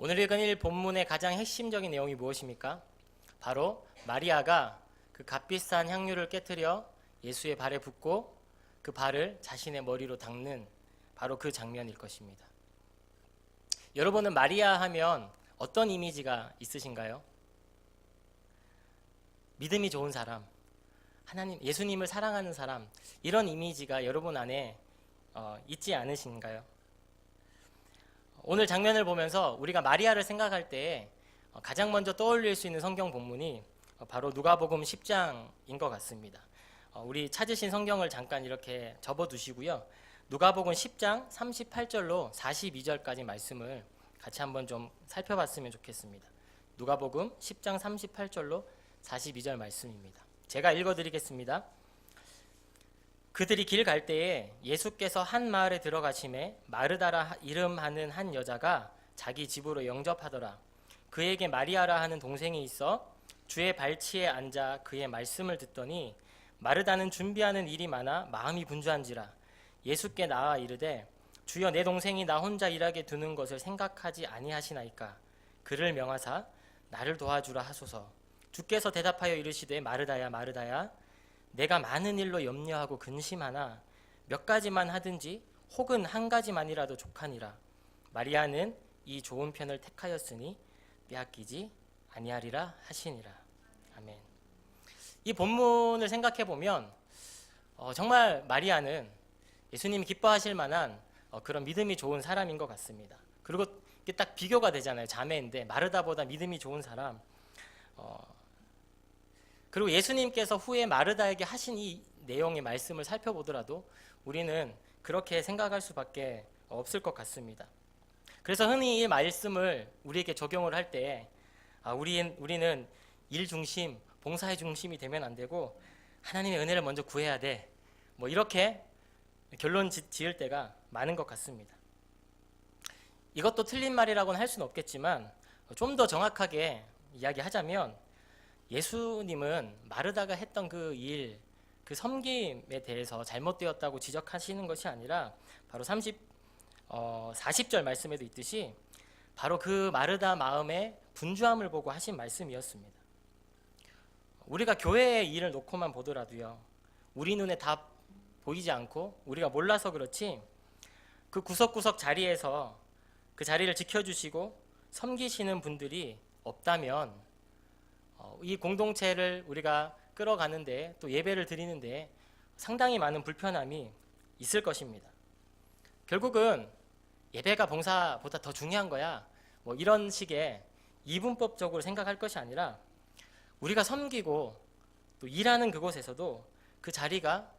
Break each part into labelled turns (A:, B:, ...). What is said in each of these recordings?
A: 오늘 읽은 일 본문의 가장 핵심적인 내용이 무엇입니까? 바로 마리아가 그 값비싼 향유를 깨뜨려 예수의 발에 붓고 그 발을 자신의 머리로 닦는 바로 그 장면일 것입니다. 여러분은 마리아 하면 어떤 이미지가 있으신가요? 믿음이 좋은 사람, 하나님, 예수님을 사랑하는 사람, 이런 이미지가 여러분 안에 있지 않으신가요? 오늘 장면을 보면서 우리가 마리아를 생각할 때 가장 먼저 떠올릴 수 있는 성경 본문이 바로 누가복음 10장인 것 같습니다. 우리 찾으신 성경을 잠깐 이렇게 접어두시고요. 누가복음 10장 38절로 42절까지 말씀을 같이 한번 좀 살펴봤으면 좋겠습니다. 누가복음 10장 38절로 42절 말씀입니다. 제가 읽어드리겠습니다. 그들이 길 갈 때에 예수께서 한 마을에 들어가심에 마르다라 이름하는 한 여자가 자기 집으로 영접하더라. 그에게 마리아라 하는 동생이 있어 주의 발치에 앉아 그의 말씀을 듣더니 마르다는 준비하는 일이 많아 마음이 분주한지라. 예수께 나와 이르되 주여, 내 동생이 나 혼자 일하게 두는 것을 생각하지 아니하시나이까. 그를 명하사 나를 도와주라 하소서. 주께서 대답하여 이르시되 마르다야 마르다야, 내가 많은 일로 염려하고 근심하나 몇 가지만 하든지 혹은 한 가지만이라도 족하니라. 마리아는 이 좋은 편을 택하였으니 빼앗기지 아니하리라 하시니라. 아멘. 이 본문을 생각해 보면 정말 마리아는 예수님이 기뻐하실 만한 그런 믿음이 좋은 사람인 것 같습니다. 그리고 이게 딱 비교가 되잖아요. 자매인데 마르다보다 믿음이 좋은 사람. 그리고 예수님께서 후에 마르다에게 하신 이 내용의 말씀을 살펴보더라도 우리는 그렇게 생각할 수밖에 없을 것 같습니다. 그래서 흔히 이 말씀을 우리에게 적용을 할 때 우리는 일 중심, 봉사의 중심이 되면 안 되고 하나님의 은혜를 먼저 구해야 돼. 뭐 이렇게 결론 지을 때가 많은 것 같습니다. 이것도 틀린 말이라고는 할 수는 없겠지만 좀 더 정확하게 이야기하자면 예수님은 마르다가 했던 그 일, 그 섬김에 대해서 잘못되었다고 지적하시는 것이 아니라 바로 40절 말씀에도 있듯이 바로 그 마르다 마음의 분주함을 보고 하신 말씀이었습니다. 우리가 교회의 일을 놓고만 보더라도요, 우리 눈에 다 보이지 않고 우리가 몰라서 그렇지 그 구석구석 자리에서 그 자리를 지켜주시고 섬기시는 분들이 없다면 이 공동체를 우리가 끌어가는데 또 예배를 드리는데 상당히 많은 불편함이 있을 것입니다. 결국은 예배가 봉사보다 더 중요한 거야, 뭐 이런 식의 이분법적으로 생각할 것이 아니라 우리가 섬기고 또 일하는 그곳에서도 그 자리가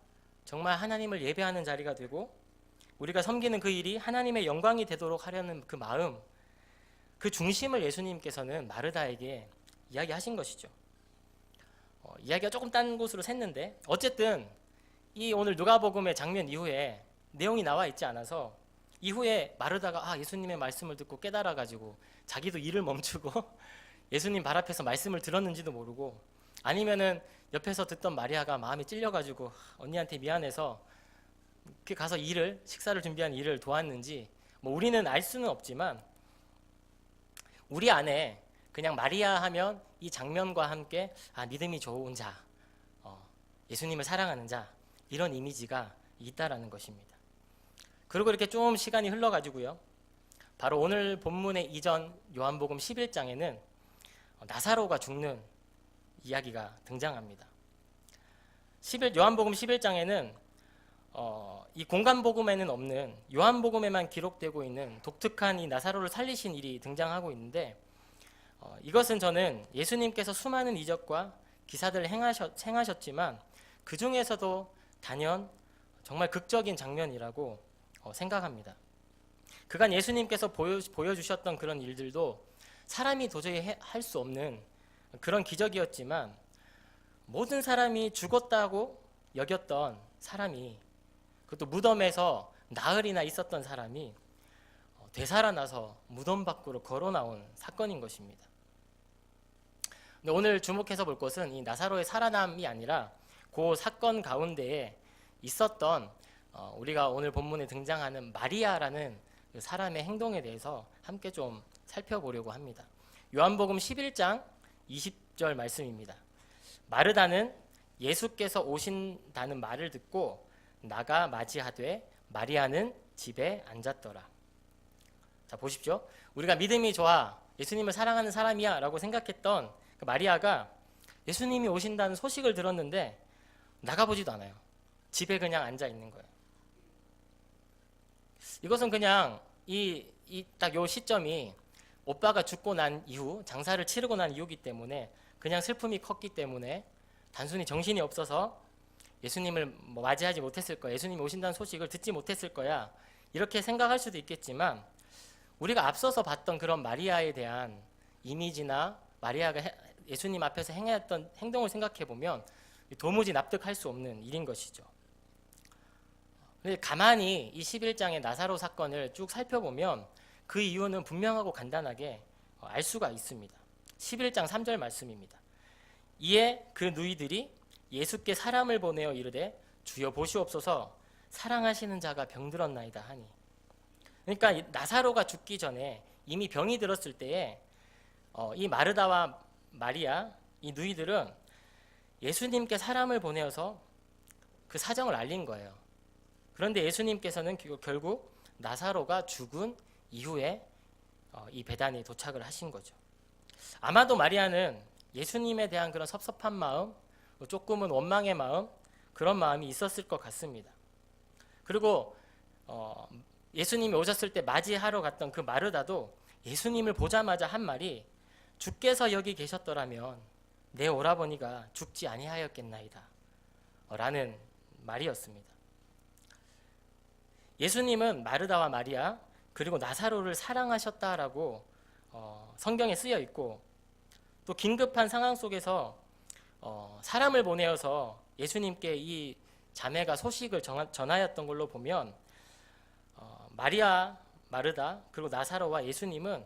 A: 정말 하나님을 예배하는 자리가 되고 우리가 섬기는 그 일이 하나님의 영광이 되도록 하려는 그 마음, 그 중심을 예수님께서는 마르다에게 이야기하신 것이죠. 이야기가 조금 딴 곳으로 샜는데 어쨌든 이 오늘 누가복음의 장면 이후에 내용이 나와 있지 않아서 이후에 마르다가 예수님의 말씀을 듣고 깨달아가지고 자기도 일을 멈추고 예수님 발 앞에서 말씀을 들었는지도 모르고 아니면은 옆에서 듣던 마리아가 마음이 찔려가지고 언니한테 미안해서 그 가서 식사를 준비한 일을 도왔는지 뭐 우리는 알 수는 없지만 우리 안에 그냥 마리아 하면 이 장면과 함께 믿음이 좋은 자, 예수님을 사랑하는 자, 이런 이미지가 있다라는 것입니다. 그리고 이렇게 좀 시간이 흘러가지고요, 바로 오늘 본문의 이전 요한복음 11장에는 나사로가 죽는 이야기가 등장합니다. 요한복음 11장에는 이 공간복음에는 없는 요한복음에만 기록되고 있는 독특한 이 나사로를 살리신 일이 등장하고 있는데 이것은 저는 예수님께서 수많은 이적과 기사들을 행하셨지만 그 중에서도 단연 정말 극적인 장면이라고 생각합니다. 그간 예수님께서 보여주셨던 그런 일들도 사람이 도저히 할 수 없는 그런 기적이었지만 모든 사람이 죽었다고 여겼던 사람이, 그것도 무덤에서 나흘이나 있었던 사람이 되살아나서 무덤 밖으로 걸어 나온 사건인 것입니다. 근데 오늘 주목해서 볼 것은 이 나사로의 살아남이 아니라 그 사건 가운데에 있었던 우리가 오늘 본문에 등장하는 마리아라는 그 사람의 행동에 대해서 함께 좀 살펴보려고 합니다. 요한복음 11장 20절 말씀입니다. 마르다는 예수께서 오신다는 말을 듣고 나가 맞이하되 마리아는 집에 앉았더라. 자, 보십시오. 우리가 믿음이 좋아 예수님을 사랑하는 사람이야 라고 생각했던 그 마리아가 예수님이 오신다는 소식을 들었는데 나가보지도 않아요. 집에 그냥 앉아 있는 거예요. 이것은 그냥 딱 요 시점이 오빠가 죽고 난 이후, 장사를 치르고 난 이후기 때문에 그냥 슬픔이 컸기 때문에 단순히 정신이 없어서 예수님을 맞이하지 못했을 거야, 예수님이 오신다는 소식을 듣지 못했을 거야, 이렇게 생각할 수도 있겠지만, 우리가 앞서서 봤던 그런 마리아에 대한 이미지나 마리아가 예수님 앞에서 행했던 행동을 생각해 보면 도무지 납득할 수 없는 일인 것이죠. 근데 가만히 이 11장의 나사로 사건을 쭉 살펴보면 그 이유는 분명하고 간단하게 알 수가 있습니다. 11장 3절 말씀입니다. 이에 그 누이들이 예수께 사람을 보내어 이르되 주여 보시옵소서 사랑하시는 자가 병들었나이다 하니. 그러니까 나사로가 죽기 전에 이미 병이 들었을 때에 이 마르다와 마리아 이 누이들은 예수님께 사람을 보내어서 그 사정을 알린 거예요. 그런데 예수님께서는 결국 나사로가 죽은 이후에 이 베단에 도착을 하신 거죠. 아마도 마리아는 예수님에 대한 그런 섭섭한 마음, 조금은 원망의 마음, 그런 마음이 있었을 것 같습니다. 그리고 예수님이 오셨을 때 맞이하러 갔던 그 마르다도 예수님을 보자마자 한 말이 주께서 여기 계셨더라면 내 오라버니가 죽지 아니하였겠나이다 라는 말이었습니다. 예수님은 마르다와 마리아 그리고 나사로를 사랑하셨다라고 성경에 쓰여 있고, 또 긴급한 상황 속에서 사람을 보내어서 예수님께 이 자매가 소식을 전하였던 걸로 보면 마리아, 마르다 그리고 나사로와 예수님은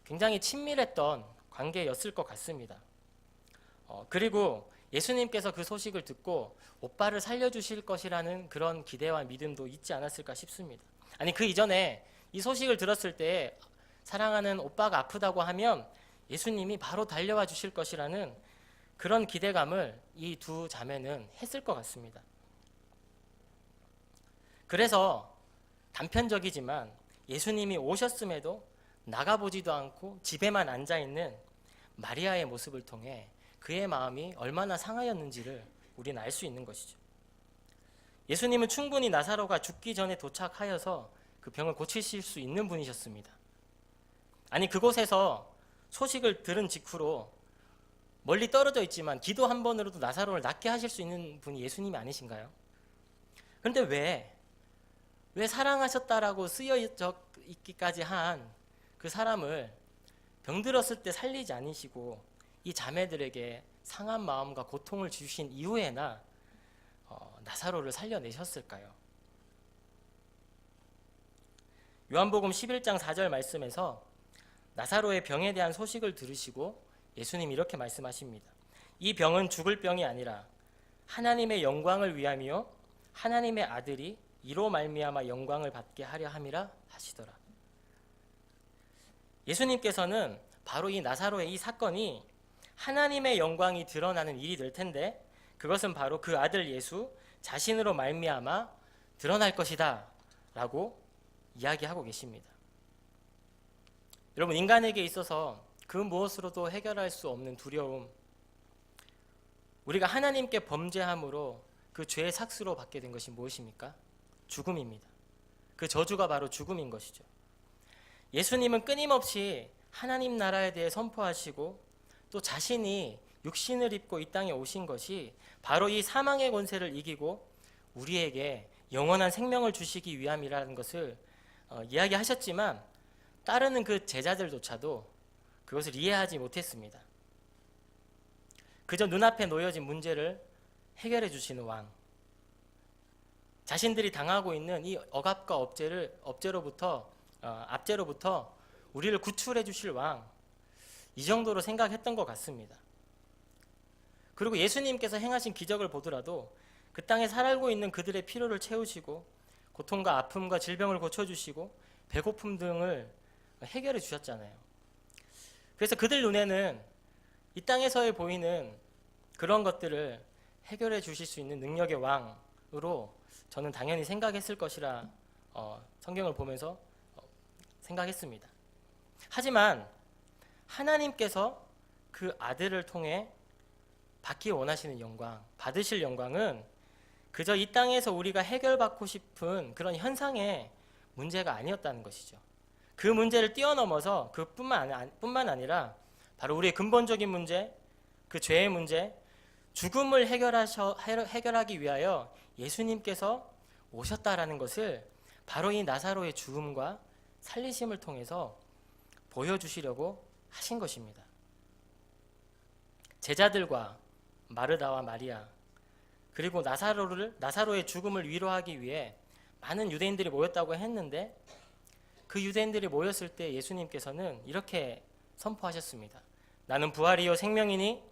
A: 굉장히 친밀했던 관계였을 것 같습니다. 그리고 예수님께서 그 소식을 듣고 오빠를 살려주실 것이라는 그런 기대와 믿음도 있지 않았을까 싶습니다. 아니, 그 이전에 이 소식을 들었을 때 사랑하는 오빠가 아프다고 하면 예수님이 바로 달려와 주실 것이라는 그런 기대감을 이 두 자매는 했을 것 같습니다. 그래서 단편적이지만 예수님이 오셨음에도 나가보지도 않고 집에만 앉아있는 마리아의 모습을 통해 그의 마음이 얼마나 상하였는지를 우리는 알 수 있는 것이죠. 예수님은 충분히 나사로가 죽기 전에 도착하여서 그 병을 고치실 수 있는 분이셨습니다. 아니, 그곳에서 소식을 들은 직후로 멀리 떨어져 있지만 기도 한 번으로도 나사로를 낫게 하실 수 있는 분이 예수님이 아니신가요? 그런데 왜 사랑하셨다라고 쓰여 있기까지 한 그 사람을 병들었을 때 살리지 않으시고 이 자매들에게 상한 마음과 고통을 주신 이후에나 나사로를 살려내셨을까요? 요한복음 11장 4절 말씀에서 나사로의 병에 대한 소식을 들으시고 예수님이 이렇게 말씀하십니다. 이 병은 죽을 병이 아니라 하나님의 영광을 위함이요 하나님의 아들이 이로 말미암아 영광을 받게 하려 함이라 하시더라. 예수님께서는 바로 이 나사로의 이 사건이 하나님의 영광이 드러나는 일이 될 텐데 그것은 바로 그 아들 예수 자신으로 말미암아 드러날 것이다 라고 이야기하고 계십니다. 여러분, 인간에게 있어서 그 무엇으로도 해결할 수 없는 두려움, 우리가 하나님께 범죄함으로 그 죄의 삭스로 받게 된 것이 무엇입니까? 죽음입니다. 그 저주가 바로 죽음인 것이죠. 예수님은 끊임없이 하나님 나라에 대해 선포하시고 또 자신이 육신을 입고 이 땅에 오신 것이 바로 이 사망의 권세를 이기고 우리에게 영원한 생명을 주시기 위함이라는 것을 이야기하셨지만 따르는 그 제자들조차도 그것을 이해하지 못했습니다. 그저 눈앞에 놓여진 문제를 해결해 주시는 왕, 자신들이 당하고 있는 이 억압과 압제로부터 우리를 구출해 주실 왕, 이 정도로 생각했던 것 같습니다. 그리고 예수님께서 행하신 기적을 보더라도 그 땅에 살고 있는 그들의 필요를 채우시고 고통과 아픔과 질병을 고쳐주시고 배고픔 등을 해결해 주셨잖아요. 그래서 그들 눈에는 이 땅에서 보이는 그런 것들을 해결해 주실 수 있는 능력의 왕으로 저는 당연히 생각했을 것이라 성경을 보면서 생각했습니다. 하지만 하나님께서 그 아들을 통해 받기 원하시는 영광, 받으실 영광은 그저 이 땅에서 우리가 해결받고 싶은 그런 현상의 문제가 아니었다는 것이죠. 그 문제를 뛰어넘어서 그뿐만 아니라 바로 우리의 근본적인 문제, 그 죄의 문제, 죽음을 해결하기 위하여 예수님께서 오셨다라는 것을 바로 이 나사로의 죽음과 살리심을 통해서 보여주시려고 하신 것입니다. 제자들과 마르다와 마리아, 그리고 나사로의 죽음을 위로하기 위해 많은 유대인들이 모였다고 했는데, 그 유대인들이 모였을 때 예수님께서는 이렇게 선포하셨습니다. 나는 부활이요 생명이니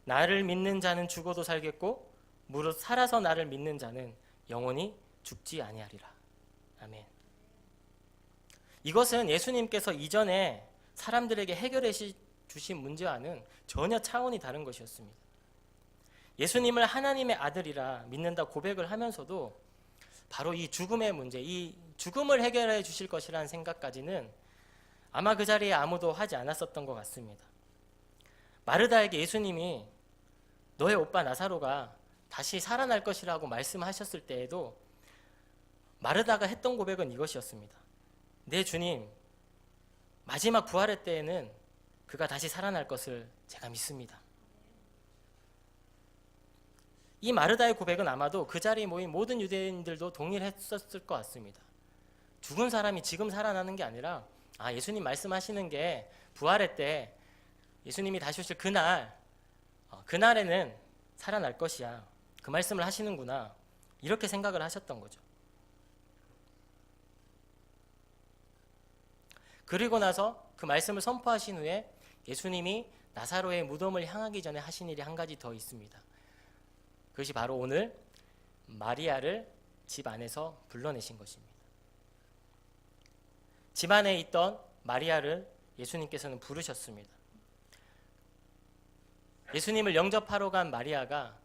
A: 나를 믿는 자는 죽어도 살겠고 무릇 살아서 나를 믿는 자는 영원히 죽지 아니하리라. 아멘. 이것은 예수님께서 이전에 사람들에게 해결해 주신 문제와는 전혀 차원이 다른 것이었습니다. 예수님을 하나님의 아들이라 믿는다 고백을 하면서도 바로 이 죽음의 문제, 이 죽음을 해결해 주실 것이라는 생각까지는 아마 그 자리에 아무도 하지 않았었던 것 같습니다. 마르다에게 예수님이 너의 오빠 나사로가 다시 살아날 것이라고 말씀하셨을 때에도 마르다가 했던 고백은 이것이었습니다. 네 주님, 마지막 부활의 때에는 그가 다시 살아날 것을 제가 믿습니다. 이 마르다의 고백은 아마도 그 자리에 모인 모든 유대인들도 동일했었을 것 같습니다. 죽은 사람이 지금 살아나는 게 아니라 예수님 말씀하시는 게 부활의 때 예수님이 다시 오실 그날에는 살아날 것이야. 그 말씀을 하시는구나. 이렇게 생각을 하셨던 거죠. 그리고 나서 그 말씀을 선포하신 후에 예수님이 나사로의 무덤을 향하기 전에 하신 일이 한 가지 더 있습니다. 그것이 바로 오늘 마리아를 집 안에서 불러내신 것입니다. 집 안에 있던 마리아를 예수님께서는 부르셨습니다. 예수님을 영접하러 간 마리아가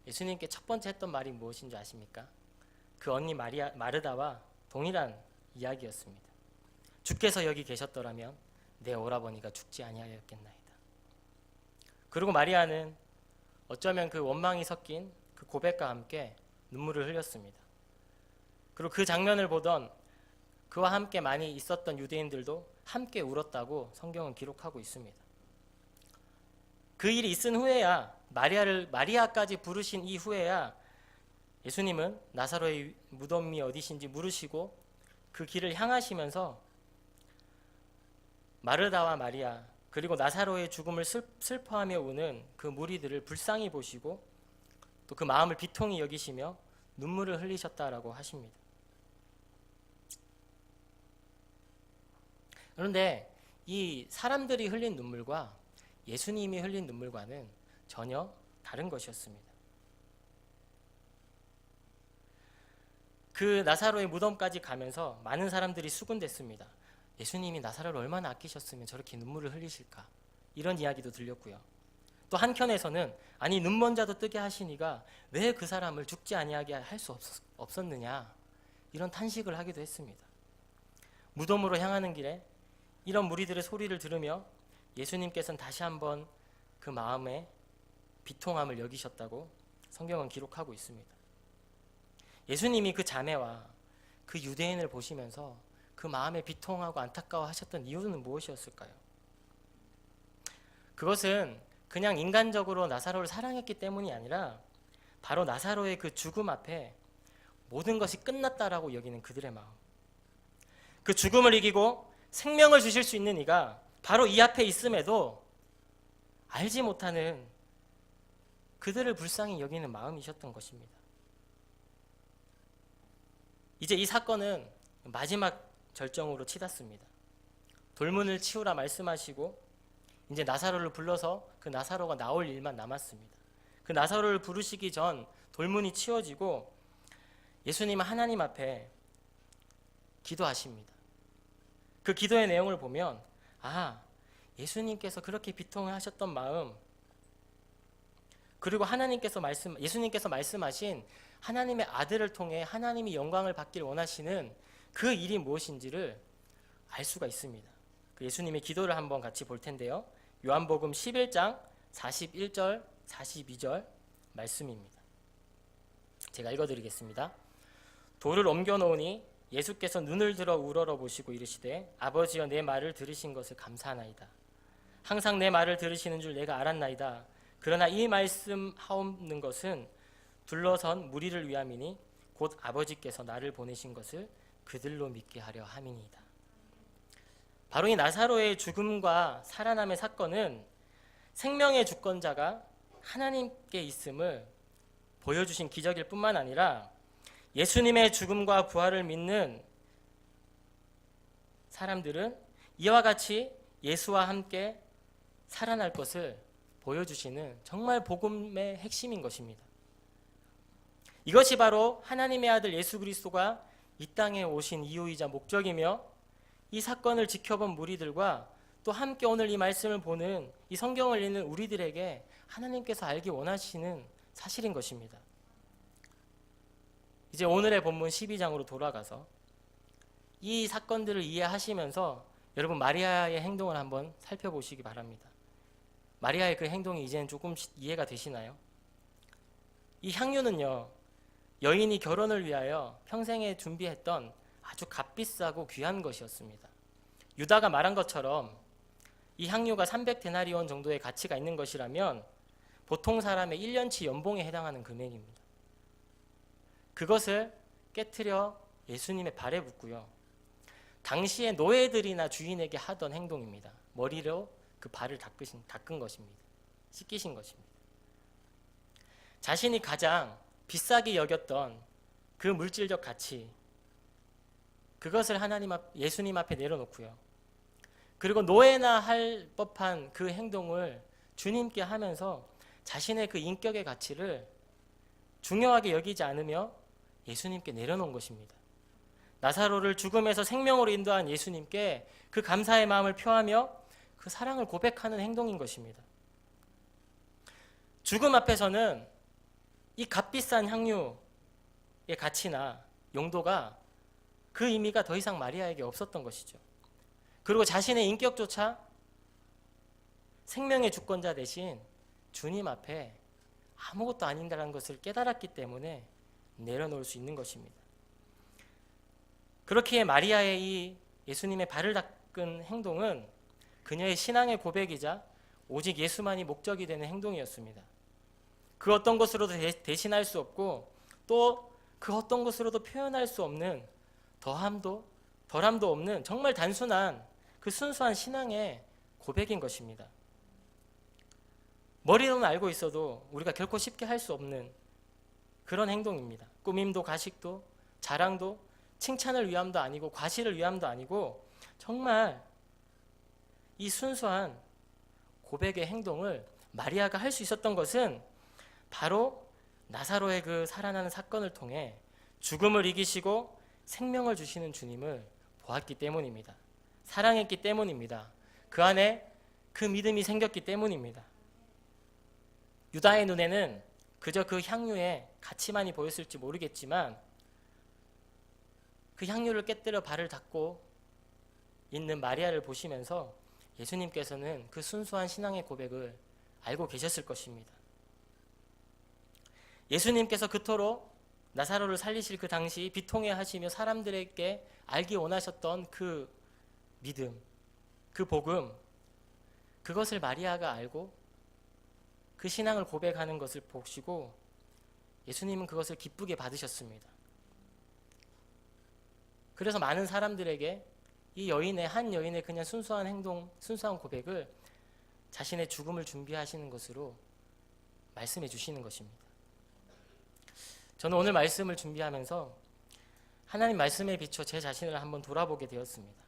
A: 예수님께 첫 번째 했던 말이 무엇인 줄 아십니까? 그 언니 마르다와 동일한 이야기였습니다. 주께서 여기 계셨더라면 내 오라버니가 죽지 아니하였겠나이다. 그리고 마리아는 어쩌면 그 원망이 섞인 그 고백과 함께 눈물을 흘렸습니다. 그리고 그 장면을 보던 그와 함께 많이 있었던 유대인들도 함께 울었다고 성경은 기록하고 있습니다. 그 일이 있은 후에야 마리아까지 부르신 이후에야 예수님은 나사로의 무덤이 어디신지 물으시고 그 길을 향하시면서 마르다와 마리아 그리고 나사로의 죽음을 슬퍼하며 우는 그 무리들을 불쌍히 보시고 또 그 마음을 비통히 여기시며 눈물을 흘리셨다라고 하십니다. 그런데 이 사람들이 흘린 눈물과 예수님이 흘린 눈물과는 전혀 다른 것이었습니다. 그 나사로의 무덤까지 가면서 많은 사람들이 수군댔습니다. 예수님이 나사로를 얼마나 아끼셨으면 저렇게 눈물을 흘리실까? 이런 이야기도 들렸고요. 또 한켠에서는 아니 눈먼 자도 뜨게 하시니가 왜 그 사람을 죽지 아니하게 할 수 없었느냐? 이런 탄식을 하기도 했습니다. 무덤으로 향하는 길에 이런 무리들의 소리를 들으며 예수님께서는 다시 한번 그 마음에 비통함을 여기셨다고 성경은 기록하고 있습니다. 예수님이 그 자매와 그 유대인을 보시면서 그 마음에 비통하고 안타까워하셨던 이유는 무엇이었을까요? 그것은 그냥 인간적으로 나사로를 사랑했기 때문이 아니라 바로 나사로의 그 죽음 앞에 모든 것이 끝났다라고 여기는 그들의 마음. 그 죽음을 이기고 생명을 주실 수 있는 이가 바로 이 앞에 있음에도 알지 못하는 그들을 불쌍히 여기는 마음이셨던 것입니다. 이제 이 사건은 마지막 절정으로 치닫습니다. 돌문을 치우라 말씀하시고 이제 나사로를 불러서 그 나사로가 나올 일만 남았습니다. 그 나사로를 부르시기 전 돌문이 치워지고 예수님은 하나님 앞에 기도하십니다. 그 기도의 내용을 보면 예수님께서 그렇게 비통하셨던 마음, 그리고 예수님께서 말씀하신 하나님의 아들을 통해 하나님이 영광을 받길 원하시는 그 일이 무엇인지를 알 수가 있습니다. 그 예수님의 기도를 한번 같이 볼 텐데요. 요한복음 11장 41절 42절 말씀입니다. 제가 읽어드리겠습니다. 돌을 옮겨 놓으니 예수께서 눈을 들어 우러러 보시고 이르시되 아버지여 내 말을 들으신 것을 감사하나이다. 항상 내 말을 들으시는 줄 내가 알았나이다. 그러나 이 말씀하옵는 것은 둘러선 무리를 위함이니 곧 아버지께서 나를 보내신 것을 그들로 믿게 하려 함이니이다. 바로 이 나사로의 죽음과 살아남의 사건은 생명의 주권자가 하나님께 있음을 보여주신 기적일 뿐만 아니라 예수님의 죽음과 부활을 믿는 사람들은 이와 같이 예수와 함께 살아날 것을 보여주시는 정말 복음의 핵심인 것입니다. 이것이 바로 하나님의 아들 예수 그리스도가 이 땅에 오신 이유이자 목적이며 이 사건을 지켜본 무리들과 또 함께 오늘 이 말씀을 보는 이 성경을 읽는 우리들에게 하나님께서 알기 원하시는 사실인 것입니다. 이제 오늘의 본문 12장으로 돌아가서 이 사건들을 이해하시면서 여러분 마리아의 행동을 한번 살펴보시기 바랍니다. 마리아의 그 행동이 이제는 조금씩 이해가 되시나요? 이 향유는요, 여인이 결혼을 위하여 평생에 준비했던 아주 값비싸고 귀한 것이었습니다. 유다가 말한 것처럼 이 향유가 300데나리온 정도의 가치가 있는 것이라면 보통 사람의 1년치 연봉에 해당하는 금액입니다. 그것을 깨트려 예수님의 발에 붓고요. 당시에 노예들이나 주인에게 하던 행동입니다. 머리로 그 발을 닦은 것입니다. 씻기신 것입니다. 자신이 가장 비싸게 여겼던 그 물질적 가치, 그것을 예수님 앞에 내려놓고요. 그리고 노예나 할 법한 그 행동을 주님께 하면서 자신의 그 인격의 가치를 중요하게 여기지 않으며 예수님께 내려놓은 것입니다. 나사로를 죽음에서 생명으로 인도한 예수님께 그 감사의 마음을 표하며 그 사랑을 고백하는 행동인 것입니다. 죽음 앞에서는 이 값비싼 향유의 가치나 용도가 그 의미가 더 이상 마리아에게 없었던 것이죠. 그리고 자신의 인격조차 생명의 주권자 대신 주님 앞에 아무것도 아닌다는 것을 깨달았기 때문에 내려놓을 수 있는 것입니다. 그렇기에 마리아의 이 예수님의 발을 닦은 행동은 그녀의 신앙의 고백이자 오직 예수만이 목적이 되는 행동이었습니다. 그 어떤 것으로도 대신할 수 없고 또 그 어떤 것으로도 표현할 수 없는 더함도 덜함도 없는 정말 단순한 그 순수한 신앙의 고백인 것입니다. 머리로는 알고 있어도 우리가 결코 쉽게 할 수 없는 그런 행동입니다. 꾸밈도 가식도 자랑도 칭찬을 위함도 아니고 과시를 위함도 아니고 정말 이 순수한 고백의 행동을 마리아가 할 수 있었던 것은 바로 나사로의 그 살아나는 사건을 통해 죽음을 이기시고 생명을 주시는 주님을 보았기 때문입니다. 사랑했기 때문입니다. 그 안에 그 믿음이 생겼기 때문입니다. 유다의 눈에는 그저 그 향유의 가치만이 보였을지 모르겠지만 그 향유를 깨뜨려 발을 닦고 있는 마리아를 보시면서 예수님께서는 그 순수한 신앙의 고백을 알고 계셨을 것입니다. 예수님께서 그토록 나사로를 살리실 그 당시 비통해 하시며 사람들에게 알기 원하셨던 그 믿음, 그 복음, 그것을 마리아가 알고 그 신앙을 고백하는 것을 보시고 예수님은 그것을 기쁘게 받으셨습니다. 그래서 많은 사람들에게 한 여인의 그냥 순수한 행동, 순수한 고백을 자신의 죽음을 준비하시는 것으로 말씀해 주시는 것입니다. 저는 오늘 말씀을 준비하면서 하나님 말씀에 비춰 제 자신을 한번 돌아보게 되었습니다.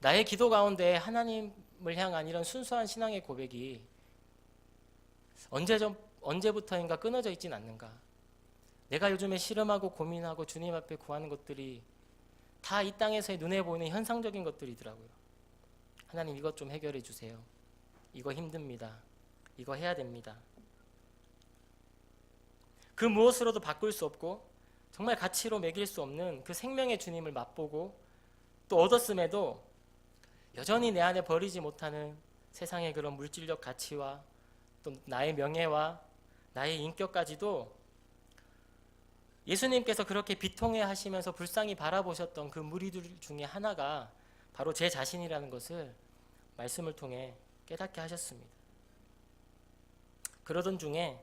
A: 나의 기도 가운데 하나님을 향한 이런 순수한 신앙의 고백이 언제부터인가 끊어져 있진 않는가? 내가 요즘에 씨름하고 고민하고 주님 앞에 구하는 것들이 다 이 땅에서의 눈에 보이는 현상적인 것들이더라고요. 하나님 이것 좀 해결해 주세요. 이거 힘듭니다. 이거 해야 됩니다. 그 무엇으로도 바꿀 수 없고 정말 가치로 매길 수 없는 그 생명의 주님을 맛보고 또 얻었음에도 여전히 내 안에 버리지 못하는 세상의 그런 물질적 가치와 또 나의 명예와 나의 인격까지도 예수님께서 그렇게 비통해 하시면서 불쌍히 바라보셨던 그 무리들 중에 하나가 바로 제 자신이라는 것을 말씀을 통해 깨닫게 하셨습니다. 그러던 중에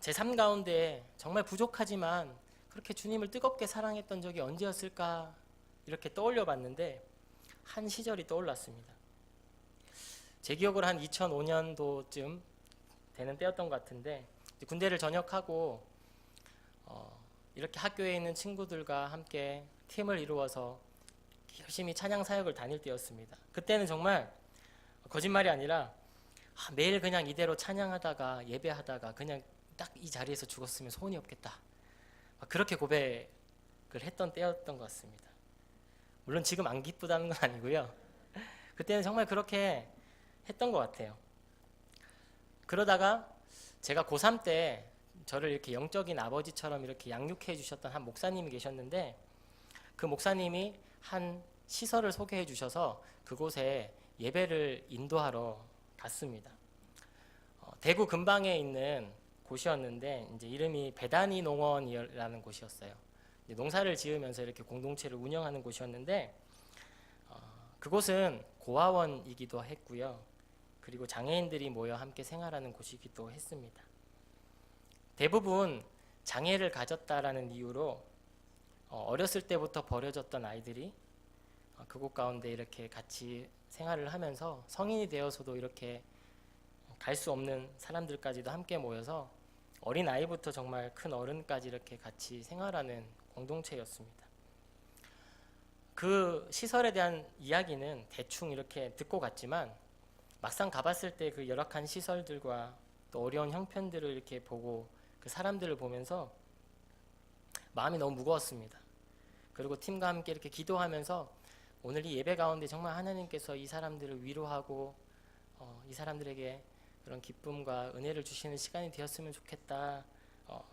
A: 제 삶 가운데 정말 부족하지만 그렇게 주님을 뜨겁게 사랑했던 적이 언제였을까 이렇게 떠올려 봤는데 한 시절이 떠올랐습니다. 제 기억으로 한 2005년도쯤 되는 때였던 것 같은데 군대를 전역하고 이렇게 학교에 있는 친구들과 함께 팀을 이루어서 열심히 찬양 사역을 다닐 때였습니다. 그때는 정말 거짓말이 아니라 매일 그냥 이대로 찬양하다가 예배하다가 그냥 딱 이 자리에서 죽었으면 소원이 없겠다. 그렇게 고백을 했던 때였던 것 같습니다. 물론 지금 안 기쁘다는 건 아니고요. 그때는 정말 그렇게 했던 것 같아요. 그러다가 제가 고3 때 저를 이렇게 영적인 아버지처럼 이렇게 양육해 주셨던 한 목사님이 계셨는데 그 목사님이 한 시설을 소개해 주셔서 그곳에 예배를 인도하러 갔습니다. 대구 근방에 있는 곳이었는데 이제 이름이 배단위 농원이라는 곳이었어요. 농사를 지으면서 이렇게 공동체를 운영하는 곳이었는데 그곳은 고아원이기도 했고요. 그리고 장애인들이 모여 함께 생활하는 곳이기도 했습니다. 대부분 장애를 가졌다라는 이유로 어렸을 때부터 버려졌던 아이들이 그곳 가운데 이렇게 같이 생활을 하면서 성인이 되어서도 이렇게 갈 수 없는 사람들까지도 함께 모여서 어린 아이부터 정말 큰 어른까지 이렇게 같이 생활하는 공동체였습니다. 그 시설에 대한 이야기는 대충 이렇게 듣고 갔지만 막상 가봤을 때 그 열악한 시설들과 또 어려운 형편들을 이렇게 보고 그 사람들을 보면서 마음이 너무 무거웠습니다. 그리고 팀과 함께 이렇게 기도하면서 오늘 이 예배 가운데 정말 하나님께서 이 사람들을 위로하고 이 사람들에게 그런 기쁨과 은혜를 주시는 시간이 되었으면 좋겠다.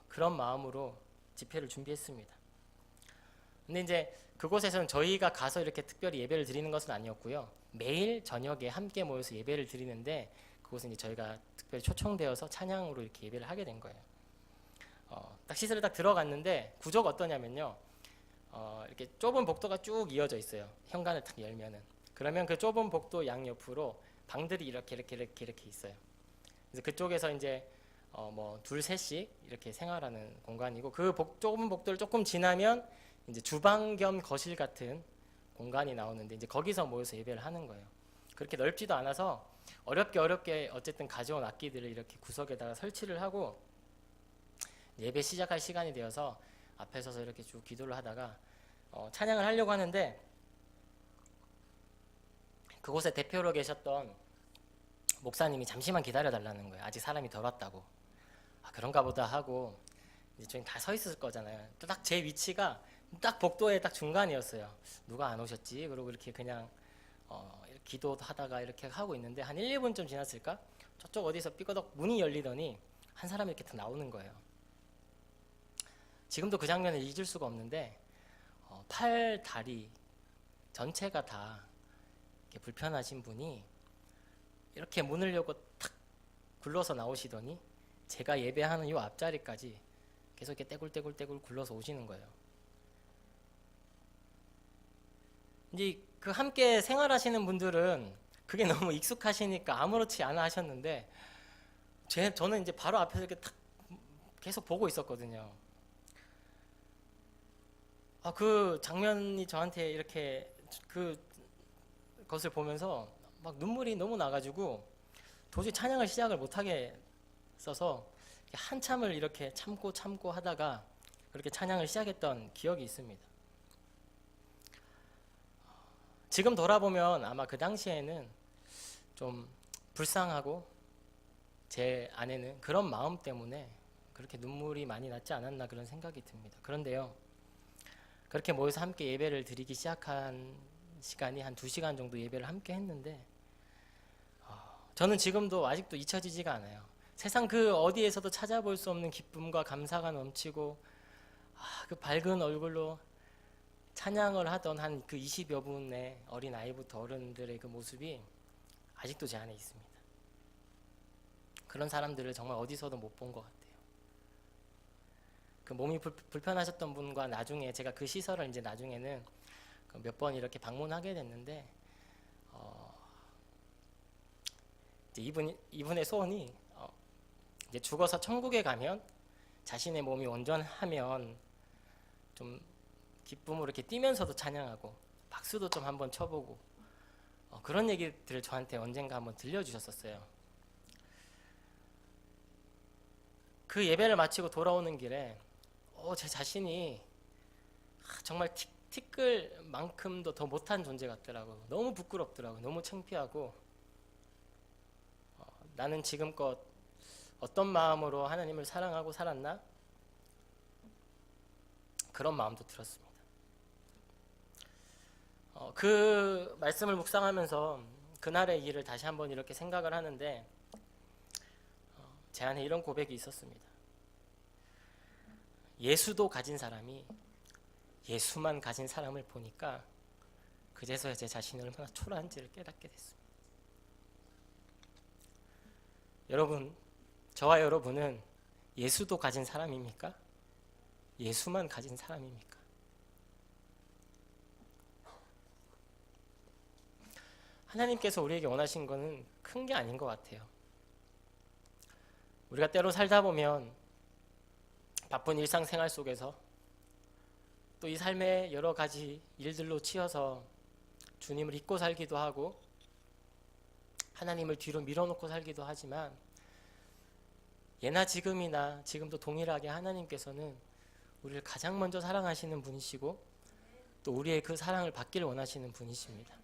A: 그런 마음으로 집회를 준비했습니다. 근데 이제 그곳에서는 저희가 가서 이렇게 특별히 예배를 드리는 것은 아니었고요. 매일 저녁에 함께 모여서 예배를 드리는데 그곳은 이제 저희가 특별히 초청되어서 찬양으로 이렇게 예배를 하게 된 거예요. 딱 시설에 딱 들어갔는데 구조가 어떠냐면요. 이렇게 좁은 복도가 쭉 이어져 있어요. 현관을 딱 열면은. 그러면 그 좁은 복도 양옆으로 방들이 이렇게 있어요. 그래서 그쪽에서 이제 뭐 둘 셋씩 이렇게 생활하는 공간이고 그 좁은 복도를 조금 지나면 이제 주방 겸 거실 같은 공간이 나오는데 이제 거기서 모여서 예배를 하는 거예요. 그렇게 넓지도 않아서 어렵게 어쨌든 가져온 악기들을 이렇게 구석에다가 설치를 하고 예배 시작할 시간이 되어서 앞에 서서 이렇게 쭉 기도를 하다가 찬양을 하려고 하는데 그곳에 대표로 계셨던 목사님이 잠시만 기다려달라는 거예요. 아직 사람이 덜 왔다고. 그런가 보다 하고 이제 저희 다 서 있을 거잖아요. 딱 제 위치가 딱 복도의 딱 중간이었어요. 누가 안 오셨지? 그러고 이렇게 그냥 이렇게 기도하다가 이렇게 하고 있는데 한 1, 2분쯤 지났을까? 저쪽 어디서 삐거덕 문이 열리더니 한 사람이 이렇게 딱 나오는 거예요. 지금도 그 장면을 잊을 수가 없는데 팔, 다리 전체가 다 이렇게 불편하신 분이 이렇게 문을 열고 탁 굴러서 나오시더니 제가 예배하는 이 앞자리까지 계속 이렇게 떼굴떼굴 굴러서 오시는 거예요. 이제 그 함께 생활하시는 분들은 그게 너무 익숙하시니까 아무렇지 않아 하셨는데 저는 이제 바로 앞에서 이렇게 탁 계속 보고 있었거든요. 그 장면이 저한테 이렇게 그 것을 보면서 막 눈물이 너무 나가지고 도저히 찬양을 시작을 못하게 써서 한참을 이렇게 참고 하다가 그렇게 찬양을 시작했던 기억이 있습니다. 지금 돌아보면 아마 그 당시에는 좀 불쌍하고 제 안에는 그런 마음 때문에 그렇게 눈물이 많이 났지 않았나 그런 생각이 듭니다. 그런데요, 그렇게 모여서 함께 예배를 드리기 시작한 시간이 한 2시간 정도 예배를 함께 했는데 저는 지금도 아직도 잊혀지지가 않아요. 세상 그 어디에서도 찾아볼 수 없는 기쁨과 감사가 넘치고 그 밝은 얼굴로 찬양을 하던 한 그 20여 분의 어린 아이부터 어른들의 그 모습이 아직도 제 안에 있습니다. 그런 사람들을 정말 어디서도 못 본 것 같아요. 그 몸이 불편하셨던 분과 나중에 제가 그 시설을 이제 나중에는 몇 번 이렇게 방문하게 됐는데 이제 이분의 소원이 이제 죽어서 천국에 가면 자신의 몸이 온전하면 좀 기쁨으로 이렇게 뛰면서도 찬양하고 박수도 좀 한번 쳐보고 그런 얘기들을 저한테 언젠가 한번 들려주셨었어요. 그 예배를 마치고 돌아오는 길에 제 자신이 정말 티끌 만큼도 더 못한 존재 같더라고. 너무 부끄럽더라고. 너무 창피하고 나는 지금껏 어떤 마음으로 하나님을 사랑하고 살았나? 그런 마음도 들었습니다. 그 말씀을 묵상하면서 그날의 일을 다시 한번 이렇게 생각을 하는데 제 안에 이런 고백이 있었습니다. 예수도 가진 사람이 예수만 가진 사람을 보니까 그제서야 제 자신이 얼마나 초라한지를 깨닫게 됐습니다. 여러분, 저와 여러분은 예수도 가진 사람입니까? 예수만 가진 사람입니까? 하나님께서 우리에게 원하신 것은 큰 게 아닌 것 같아요. 우리가 때로 살다 보면 바쁜 일상생활 속에서 또 이 삶의 여러 가지 일들로 치여서 주님을 잊고 살기도 하고 하나님을 뒤로 밀어놓고 살기도 하지만 예나 지금이나 지금도 동일하게 하나님께서는 우리를 가장 먼저 사랑하시는 분이시고 또 우리의 그 사랑을 받기를 원하시는 분이십니다.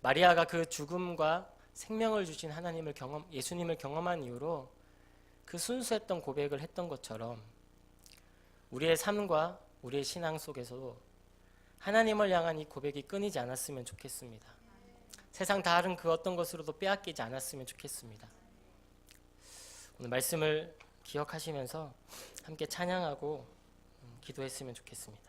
A: 마리아가 그 죽음과 생명을 주신 예수님을 경험한 이후로 그 순수했던 고백을 했던 것처럼 우리의 삶과 우리의 신앙 속에서도 하나님을 향한 이 고백이 끊이지 않았으면 좋겠습니다. 세상 다른 그 어떤 것으로도 빼앗기지 않았으면 좋겠습니다. 오늘 말씀을 기억하시면서 함께 찬양하고 기도했으면 좋겠습니다.